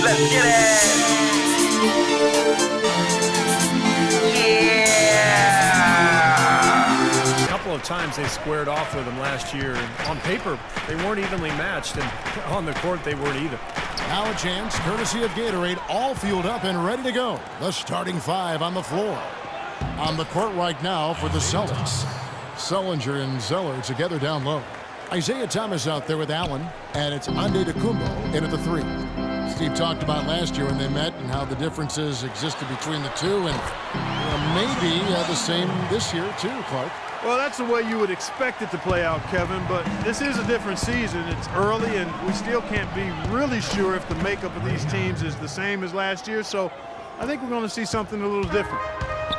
Let's get it. Yeah. A couple of times they squared off with him last year. And on paper, they weren't evenly matched, and on the court, they weren't either. Now a chance, courtesy of Gatorade, all fueled up and ready to go. The starting five on the floor. On the court right now for the Celtics. Sullinger and Zeller together down low. Isaiah Thomas out there with Allen, and it's Antetokounmpo in at the three. Steve talked about last year when they met and how the differences existed between the two, and maybe the same this year too, Clark. Well, that's the way you would expect it to play out, Kevin, but this is a different season. It's early, and we still can't be really sure if the makeup of these teams is the same as last year, so I think we're going to see something a little different.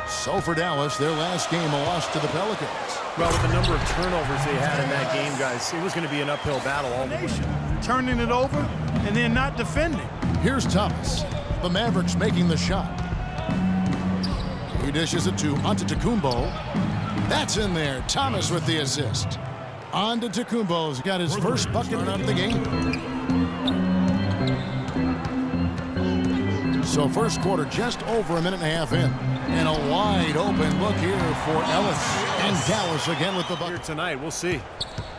So for Dallas, their last game a loss to the Pelicans. Well, with the number of turnovers they had in that game, guys, it was going to be an uphill battle all the way. Turning it over and then not defending. Here's Thomas. The Mavericks making the shot. He dishes it to Antetokounmpo. That's in there. Thomas with the assist. Antetokounmpo's got his first bucket out of the game. So first quarter just over a minute and a half in. And a wide open look here for Ellis. And Dallas again with the bucket. Here tonight, we'll see.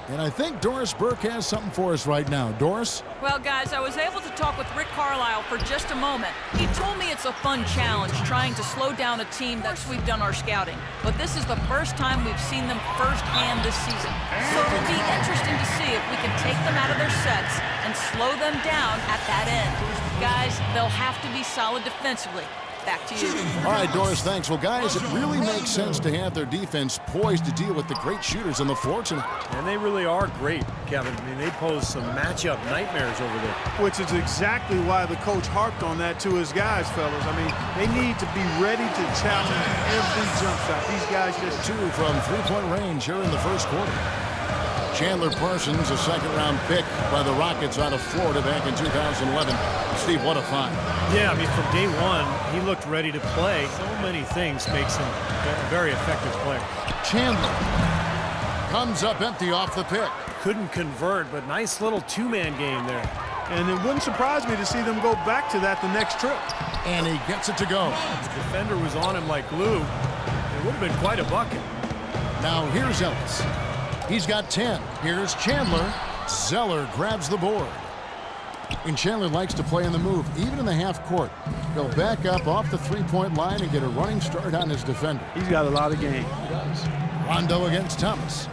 And I think Doris Burke has something for us right now. Doris? Well, guys, I was able to talk with Rick Carlisle for just a moment. He told me it's a fun challenge trying to slow down a team that we've done our scouting. But this is the first time we've seen them firsthand this season. So it'll be interesting to see if we can take them out of their sets and slow them down at that end. Guys, they'll have to be solid defensively. Back to you. All right, Doris, thanks. Well, guys, it really makes sense to have their defense poised to deal with the great shooters on the floor tonight. And they really are great, Kevin. I mean, they pose some matchup nightmares over there. Which is exactly why the coach harped on that to his guys, fellas. I mean, they need to be ready to challenge every jump shot. These guys just... Two from three-point range here in the first quarter. Chandler Parsons, a second-round pick by the Rockets out of Florida back in 2011. Steve, what a find. Yeah, I mean, from day one, he looked ready to play. So many things makes him a very effective player. Chandler comes up empty off the pick. Couldn't convert, but nice little two-man game there. And it wouldn't surprise me to see them go back to that the next trip. And he gets it to go. The defender was on him like glue. It would have been quite a bucket. Now here's Ellis. He's got 10. Here's Chandler. Zeller grabs the board. And Chandler likes to play in the move, even in the half court. He'll back up off the three-point line and get a running start on his defender. He's got a lot of game. He does. Rondo against Thomas.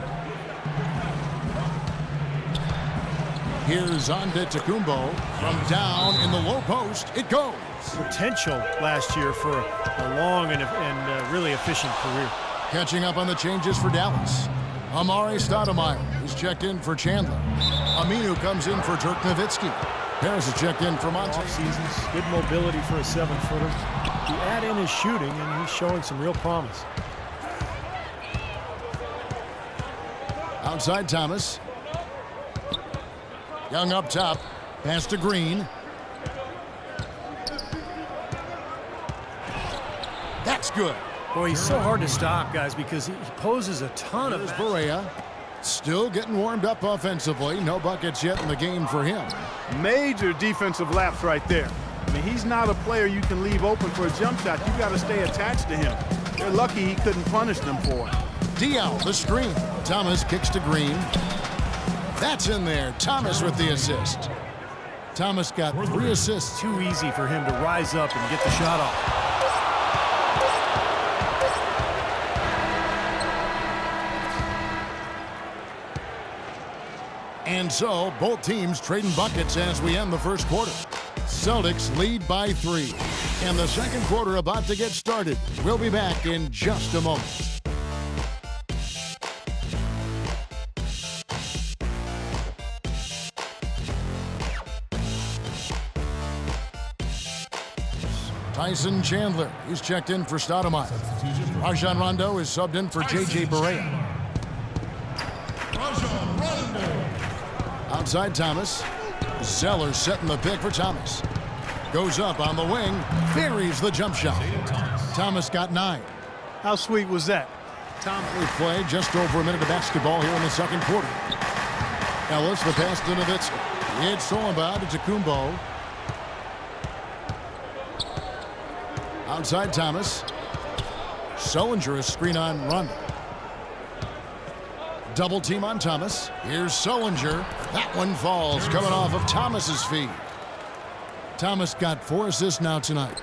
Here's Antetokounmpo from down in the low post. It goes. Potential last year for a long and really efficient career. Catching up on the changes for Dallas. Amari Stoudemire is checked in for Chandler. Aminu comes in for Dirk Nowitzki. Harris is checked in for Monte. Off seasons, good mobility for a 7-footer. You add in his shooting, and he's showing some real promise. Outside Thomas. Young up top. Pass to Green. That's good. Boy, he's so hard to stop, guys, because he poses a ton of... There's Barea. Still getting warmed up offensively. No buckets yet in the game for him. Major defensive lapse right there. I mean, he's not a player you can leave open for a jump shot. You got to stay attached to him. They're lucky he couldn't punish them for it. Diallo, the screen. Thomas kicks to Green. That's in there. Thomas with the assist. Thomas got 3 assists. Too easy for him to rise up and get the shot off. And so, both teams trading buckets as we end the first quarter. Celtics lead by 3. And the second quarter about to get started. We'll be back in just a moment. Tyson Chandler is checked in for Stoudemire. Rajon Rondo is subbed in for J.J. Barea. Outside Thomas. Zeller setting the pick for Thomas. Goes up on the wing. Buries the jump shot. Thomas got 9. How sweet was that? We play just over a minute of basketball here in the second quarter. Ellis, the pass to Nowitzki. It's stolen by Antetokounmpo. Outside Thomas. Sullinger a screen on Rondo. Double team on Thomas. Here's Sullinger. That one falls, coming off of Thomas's feet. Thomas got 4 assists now tonight.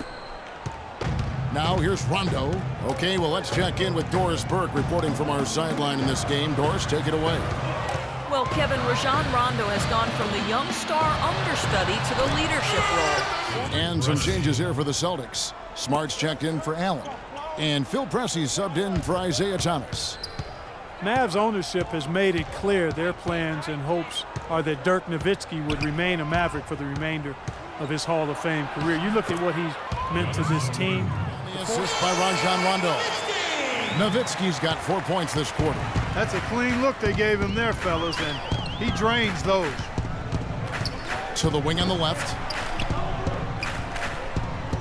Now here's Rondo. Okay, well, let's check in with Doris Burke reporting from our sideline in this game. Doris, take it away. Well, Kevin, Rajon Rondo has gone from the young star understudy to the leadership role. And some changes here for the Celtics. Smart's checked in for Allen. And Phil Pressey subbed in for Isaiah Thomas. Mavs ownership has made it clear their plans and hopes are that Dirk Nowitzki would remain a Maverick for the remainder of his Hall of Fame career. You look at what he's meant to this team. The assist by Rajon Rondo. Nowitzki's got 4 points this quarter. That's a clean look they gave him there, fellas, and he drains those. To the wing on the left.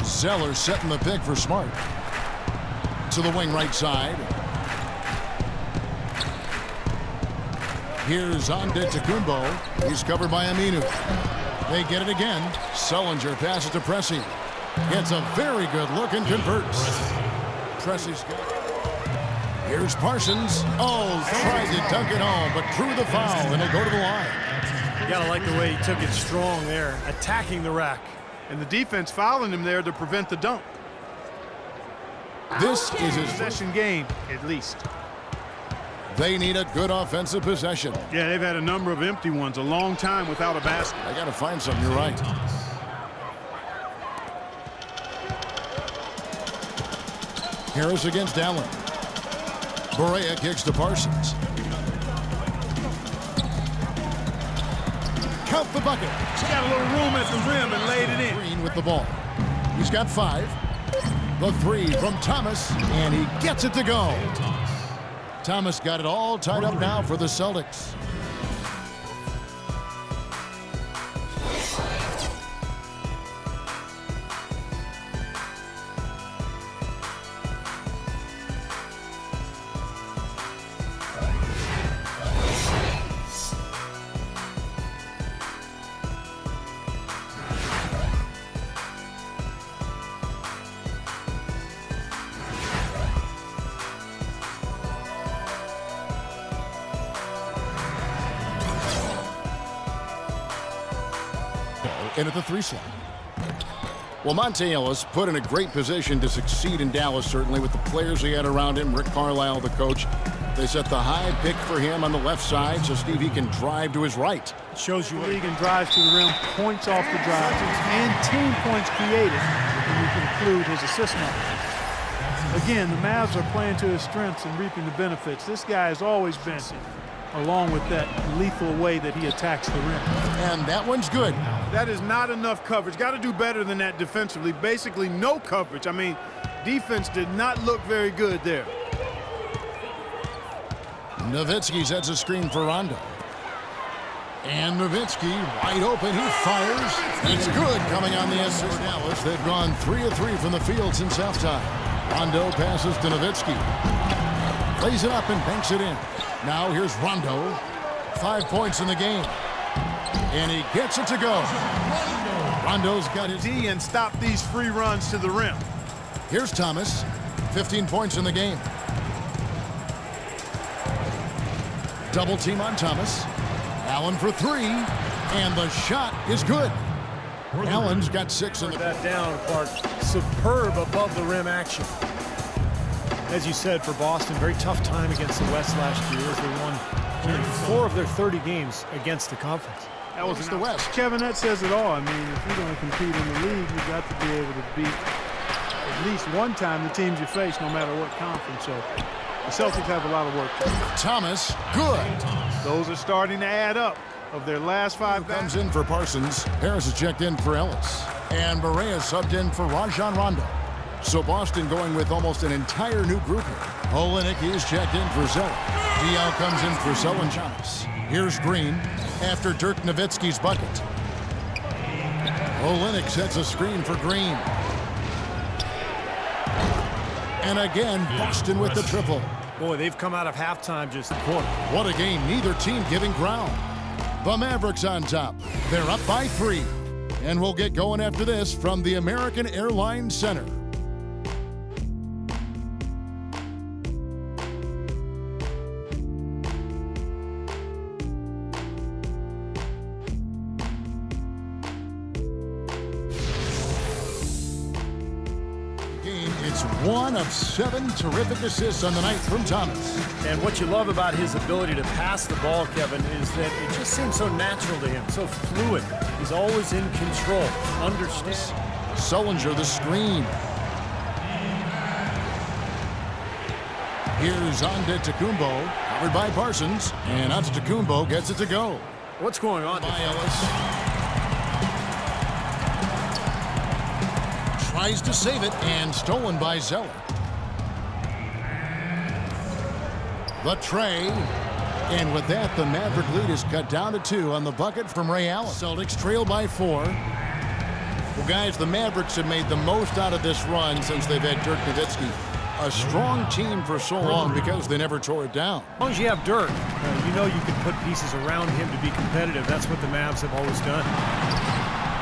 Zeller setting the pick for Smart. To the wing right side. Here's Antetokounmpo. He's covered by Aminu. They get it again. Sullinger passes to Pressey. Gets a very good look and converts. Pressey's good. Here's Parsons. Oh, tried to dunk it home, but drew the foul, and he'll go to the line. You gotta like the way he took it strong there, attacking the rack. And the defense fouling him there to prevent the dunk. This is his Possession game, at least. They need a good offensive possession. Yeah, they've had a number of empty ones, a long time without a basket. I got to find something. You're right. Harris against Allen. Barea kicks to Parsons. Count the bucket. He's got a little room at the rim and laid it in. Green with the ball. He's got 5. The 3 from Thomas, and he gets it to go. Thomas got it all tied up now for the Celtics. In at the 3 slot. Well, Monte Ellis put in a great position to succeed in Dallas, certainly, with the players he had around him. Rick Carlisle, the coach. They set the high pick for him on the left side, so Steve, he can drive to his right. Shows you League and drives to the rim, points off the drive, and team points created when you conclude his assist numbers. Again, the Mavs are playing to his strengths and reaping the benefits. This guy has always been, along with that lethal way that he attacks the rim. And that one's good. That is not enough coverage. Got to do better than that defensively. Basically, no coverage. I mean, defense did not look very good there. Nowitzki sets a screen for Rondo. And Nowitzki wide open. He fires. It's good coming on the assist for Dallas. They've gone 3 of 3 from the field since halftime. Rondo passes to Nowitzki. Lays it up and banks it in. Now here's Rondo. 5 points in the game. And he gets it to go. Rondo's got his D and stop these free runs to the rim. Here's Thomas. 15 points in the game. Double team on Thomas. Allen for 3. And the shot is good. Allen's got 6 in the that down apart. Superb above the rim action. As you said, for Boston, very tough time against the West last year as they won only 4 of their 30 games against the conference. That was the West. Kevin, that says it all. I mean, if you're going to compete in the league, you've got to be able to beat at least one time the teams you face, no matter what conference. So the Celtics have a lot of work to do. Thomas, good. Those are starting to add up. Of their last 5 comes in for Parsons. Harris is checked in for Ellis. And Barea subbed in for Rajon Rondo. So Boston going with almost an entire new group here. Olenek is checked in for Zeller. Diaw comes in for Sullinger. Here's Green after Dirk Nowitzki's bucket. Olenek sets a screen for Green. And again, Boston with the triple. Boy, they've come out of halftime just Quarter. What a game, neither team giving ground. The Mavericks on top. They're up by 3. And we'll get going after this from the American Airlines Center. That's 1 of 7 terrific assists on the night from Thomas. And what you love about his ability to pass the ball, Kevin, is that it just seems so natural to him, so fluid. He's always in control, understands. Sullinger the screen. Here's Antetokounmpo, covered by Parsons, and Antetokounmpo gets it to go. What's going on? By Ellis. Tries to save it, and stolen by Zeller. The tray. And with that, the Maverick lead is cut down to 2 on the bucket from Ray Allen. Celtics trail by 4. Well, guys, the Mavericks have made the most out of this run since they've had Dirk Nowitzki. A strong team for so long because they never tore it down. As long as you have Dirk, you know you can put pieces around him to be competitive. That's what the Mavs have always done.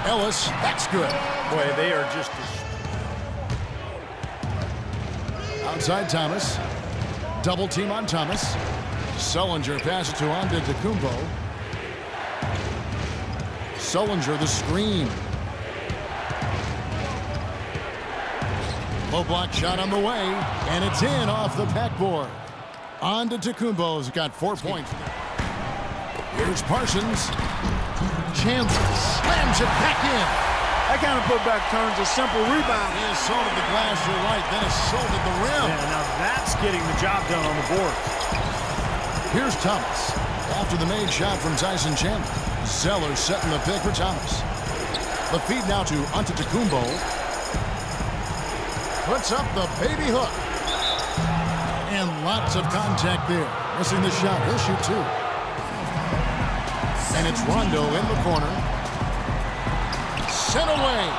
Ellis, that's good. Boy, they are just... Outside Thomas. Double team on Thomas. Sullinger passes to Antetokounmpo. Sullinger the screen. Low block shot on the way, and it's in off the backboard. Antetokounmpo's got 4 points. Here's Parsons. Chandler slams it back in. That kind of putback turns a simple rebound. He assaulted the glass, you're right, then assaulted the rim. Yeah, now that's getting the job done on the board. Here's Thomas. After the made shot from Tyson Chandler. Zeller setting the pick for Thomas. The feed now to Antetokounmpo. Puts up the baby hook. And lots of contact there. Missing the shot. He'll shoot 2. And it's Rondo in the corner. Sent away.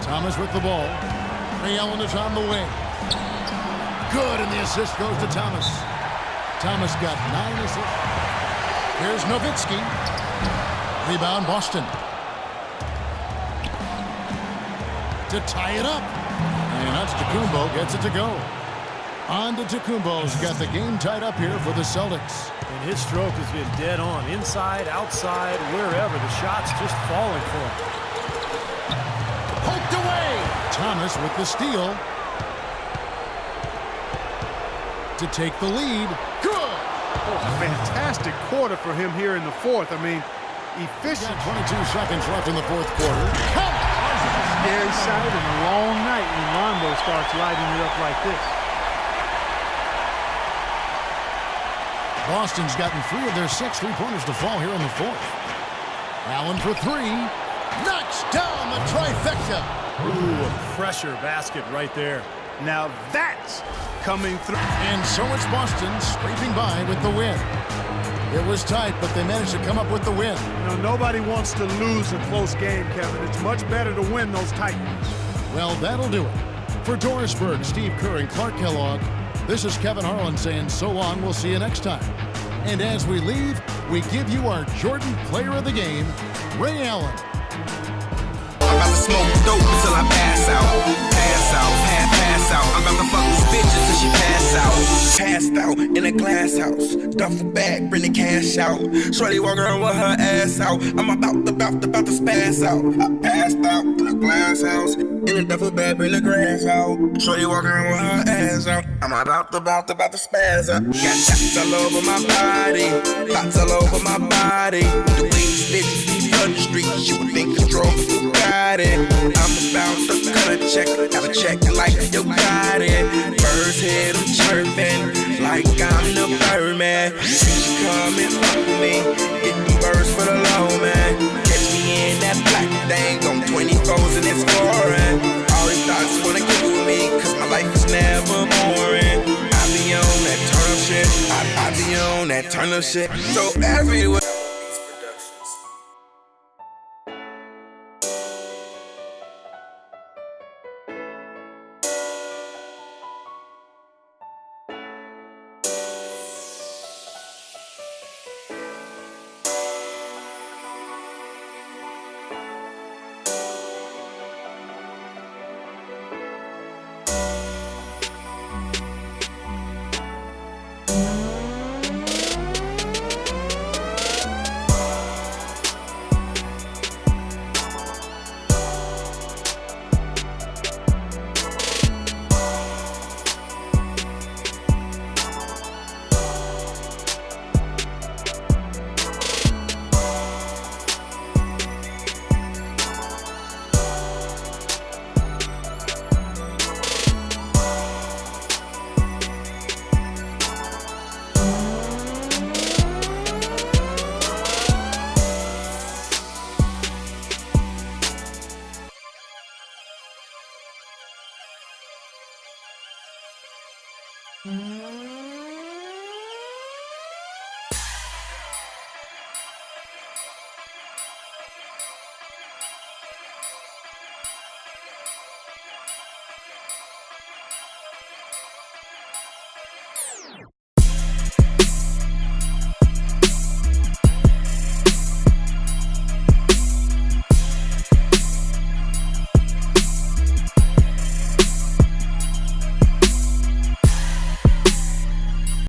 Thomas with the ball. Ray Allen is on the wing. Good, and the assist goes to Thomas. Thomas got 9 assists. Here's Nowitzki. Rebound, Boston. To tie it up. And Antetokounmpo gets it to go. Antetokounmpo's got the game tied up here for the Celtics. And his stroke has been dead on. Inside, outside, wherever. The shot's just falling for him. Poked away. Thomas with the steal. To take the lead. Good. Oh, fantastic quarter for him here in the fourth. I mean, efficient. 22 seconds left in the fourth quarter. Count. Scary sight and a long night when Rondo starts lighting it up like this. Boston's gotten 3 of their 6 3-pointers to fall here in the fourth. Allen for 3. Knocks down the trifecta. Ooh, a pressure basket right there. Now that's coming through. And so it's Boston scraping by with the win. It was tight, but they managed to come up with the win. You know, nobody wants to lose a close game, Kevin. It's much better to win those tight ones. Well, that'll do it. For Dorisburg, Steve Kerr, and Clark Kellogg, this is Kevin Harlan saying so long. We'll see you next time. And as we leave, we give you our Jordan Player of the Game, Ray Allen. I'm about to smoke dope till I pass out. Pass out, pass out. I'm about to fuck this bitch until she pass out. Passed out in a glass house. Duffel bag, bring the cash out. Shorty walk around with her ass out. I'm about to spaz out. I passed out in a glass house. In a duffel bag, bring the grass out. Shorty walk around with her ass out. I'm about to spaz out. Got shots all over my body. Thoughts all over my body. The way these bitches on the street, you would think control. Got it. I'm about to cut a check. Got a check like you got it. Birds head, I'm chirping like I'm the Birdman. She come and fuck with me. Get them birds for the low, man. Catch me in that black thing on 24s and it's foreign. All these thoughts wanna get with me, cause my life is never boring. I be on that turn up shit. I be on that turn up shit. So everywhere.